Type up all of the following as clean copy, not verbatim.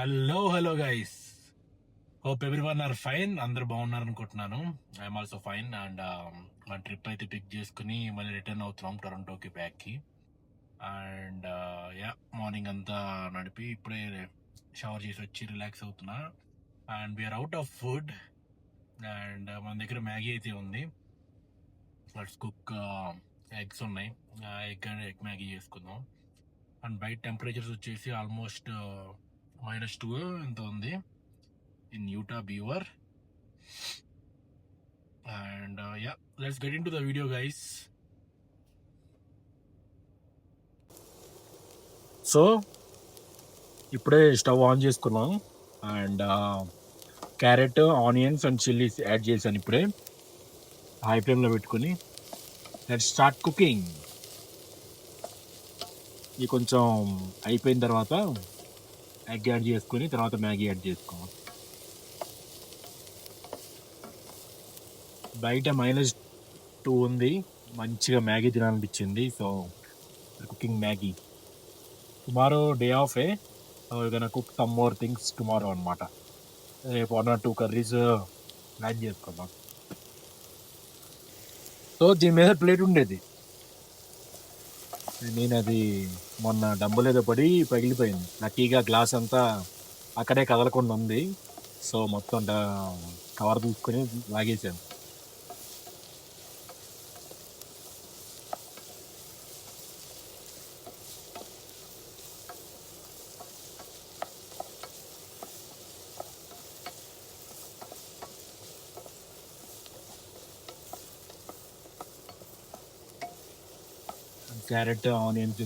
Hello guys. Hope everyone are fine. అందరు బాగున్నారు అనుకుంటున్నాను. I'm also fine. అండ్ మా ట్రిప్ అయితే పిక్ చేసుకుని మళ్ళీ రిటర్న్ అవుతున్నాం టొరంటోకి బ్యాక్కి. అండ్ యా మార్నింగ్ అంతా నడిపి ఇప్పుడే షవర్ చేసి వచ్చి రిలాక్స్ అవుతున్నా. And we're out of food. And మన దగ్గర మ్యాగీ అయితే ఉంది. Let's cook. ఎగ్స్ ఉన్నాయి. ఎగ్ మ్యాగీ చేసుకుందాం. అండ్ బయట టెంపరేచర్స్ వచ్చేసి ఆల్మోస్ట్ -2 ఎంత ఉంది in Utah Beaver. And yeah, let's get into the video, guys. So ఇప్పుడే స్టవ్ ఆన్ చేసుకున్నాం. And carrot, onions and chillies add చేశాను ఇప్పుడే హై ఫ్లేమ్లో పెట్టుకుని. Let's start cooking. ఇది కొంచెం అయిపోయిన తర్వాత ఎగ్ యాడ్ చేసుకుని తర్వాత మ్యాగీ యాడ్ చేసుకోవాలి. బయట -2 ఉంది. మంచిగా మ్యాగీ తినాలనిపించింది. So cooking Maggi. Tomorrow day off a cook some more things tomorrow అనమాట. రేపు 1 or 2 కర్రీస్ యాడ్ చేసుకున్నాం. సో దీని మీద ప్లేట్ ఉండేది. నేను అది మొన్న డబ్బులు ఏదో పడి పగిలిపోయింది. లక్కీగా గ్లాస్ అంతా అక్కడే కదలకుండా ఉంది. సో మొత్తం కవర్ తీసుకుని లాగేసాను. క్యారెట్, ఆనియన్స్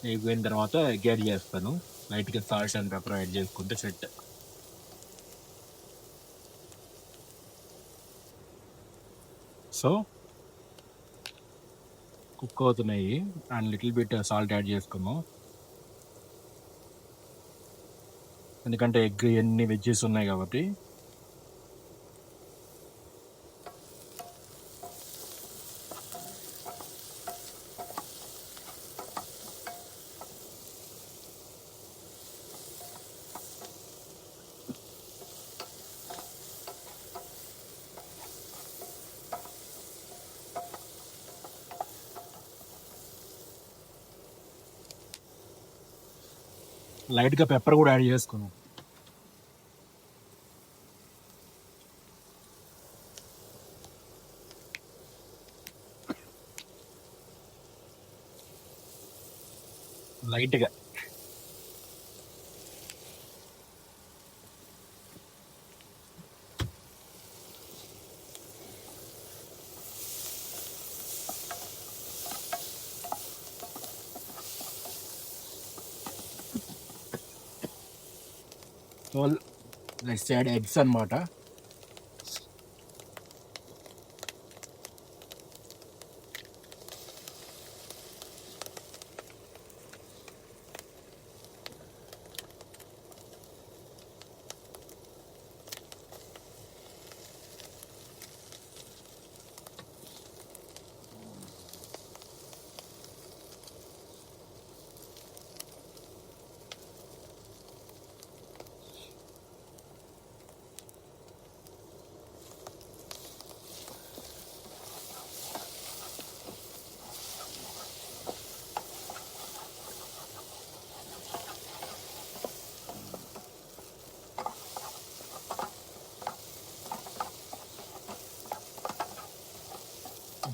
అయిపోయిన తర్వాత ఎగ్ యాడ్ చేస్తాను. లైట్గా సాల్ట్ అండ్ పెప్పర్ యాడ్ చేసుకుంటే సెట్. సో కుక్ అవుతున్నాయి. And little bit salt add చేసుకున్నాం. ఎందుకంటే ఎగ్ ఎన్ని వెజ్జెస్ ఉన్నాయి కాబట్టి. లైట్గా పెప్పర్ కూడా యాడ్ చేసుకున్నాం. లైట్గా లెట్స్ యాడ్ ఎగ్స్ అనమాట.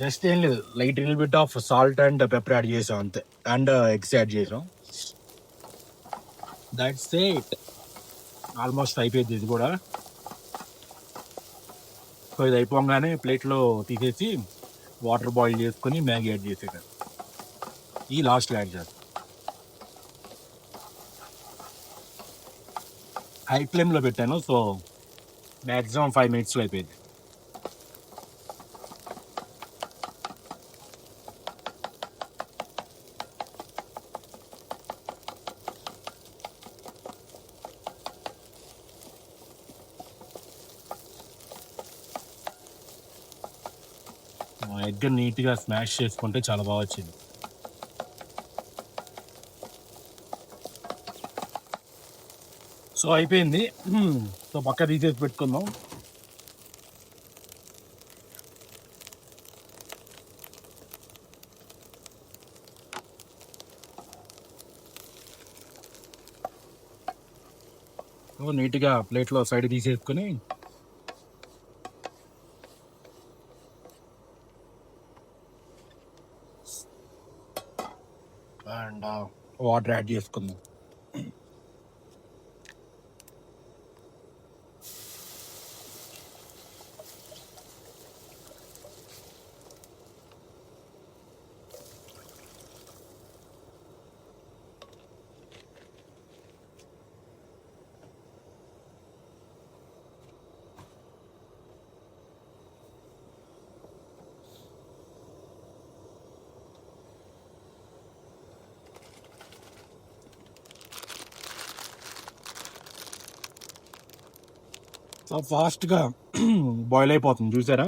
జస్ట్ ఏం లేదు, light little bit of salt and pepper add చేసాం అంతే. అండ్ ఎగ్స్ యాడ్ చేసాం. That's it. ఆల్మోస్ట్ అయిపోయింది ఇది కూడా. సో ఇది అయిపోగానే ప్లేట్లో తీసేసి వాటర్ బాయిల్ చేసుకుని మ్యాగీ యాడ్ చేసేది. ఈ లాస్ట్ యాడ్ చేస్తాం. హై ఫ్లేమ్లో పెట్టాను. సో మ్యాక్సిమం 5 minutesలో అయిపోయింది. ఎగ్ నీట్గా స్మాష్ చేసుకుంటే చాలా బాగా వచ్చింది. సో అయిపోయింది. సో పక్క తీసేసి పెట్టుకుందాం. నీట్గా ప్లేట్లో సైడ్ తీసేసుకుని అండ్ వాటర్ యాడ్ చేసుకుందాం. సో ఫాస్ట్గా బాయిల్ అయిపోతుంది చూసారా.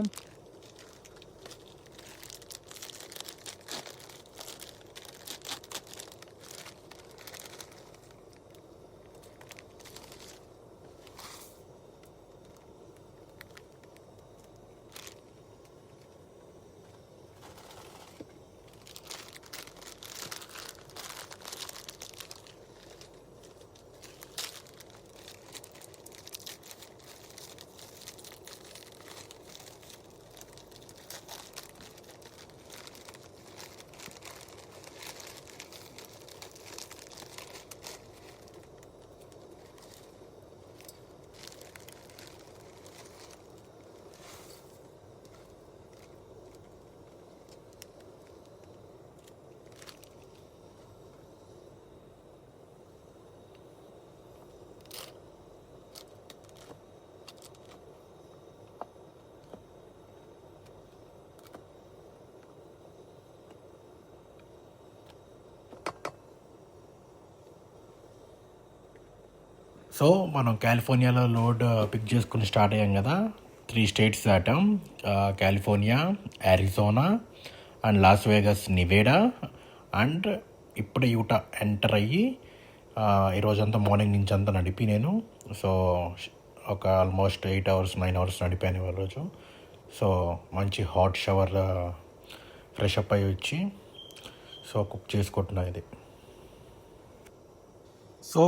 సో మనం కాలిఫోర్నియాలో లోడ్ పిక్ చేసుకుని స్టార్ట్ అయ్యాం కదా. 3 స్టేట్స్ దాటాం. California, Arizona and Las Vegas, Nevada and ఇప్పుడు యూటా ఎంటర్ అయ్యి ఈరోజంతా మార్నింగ్ నుంచి అంతా నడిపి నేను. సో ఒక ఆల్మోస్ట్ 8 అవర్స్ 9 అవర్స్ నడిపాను ఇవాళ రోజు. సో మంచి హాట్ షవర్ ఫ్రెష్ అప్ అయ్యి వచ్చి సో కుక్ చేసుకుంటున్నా ఇది. సో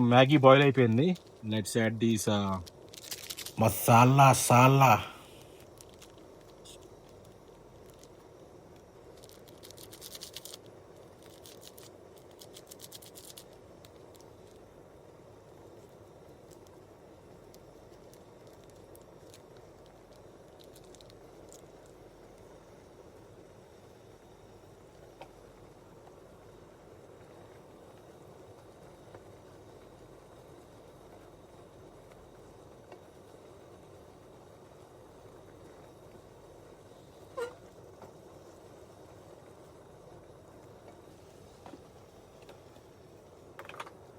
మ్యాగీ బాయిల్ అయిపోయింది. Let's add these masala.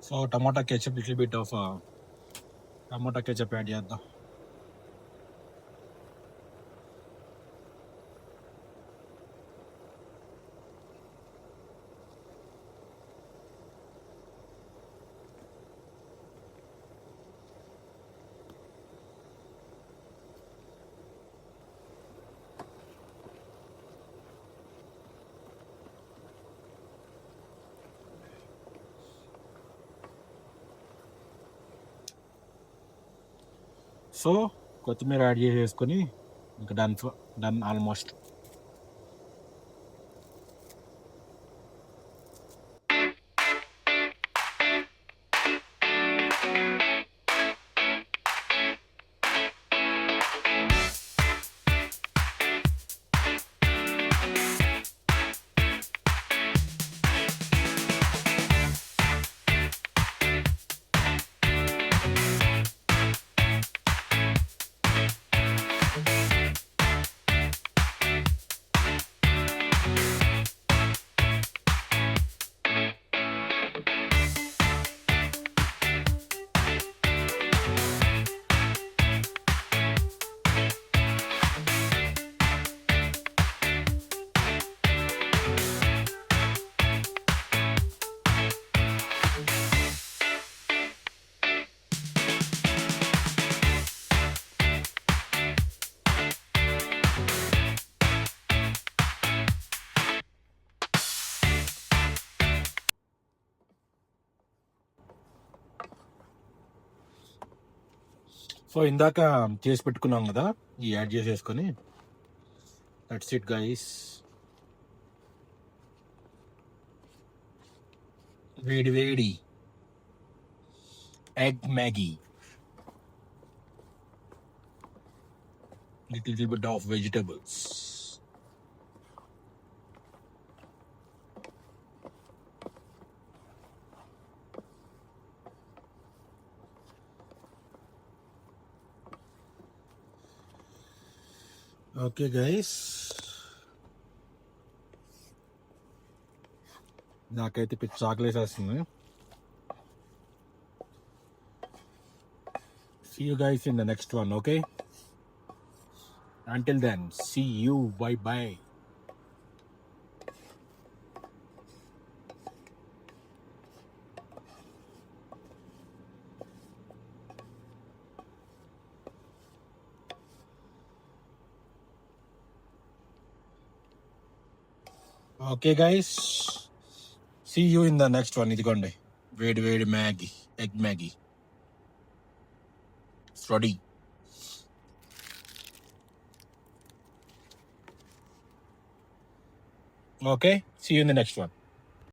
So tomato ketchup, little bit of tomato ketchup add చేద్దాం. సో కొత్తిమీర యాడ్ చేసేసుకొని ఇంకా డన్ ఆల్మోస్ట్. సో ఇందాక చేసి పెట్టుకున్నాం కదా, ఈ యాడ్ చేసేసుకొని దట్స్ ఇట్ గైస్. వేడి వేడి egg Maggi, little bit of vegetables. Okay guys, నాకైతే పిచ్చి ఆకలేసేస్తుంది. See you guys in the next one, okay? Until then, see you. Bye bye. Okay guys, see you in the next one. ఇదిగోండి వేడి వేడి Maggi, egg Maggi. It's ready. Okay, see you in the next one.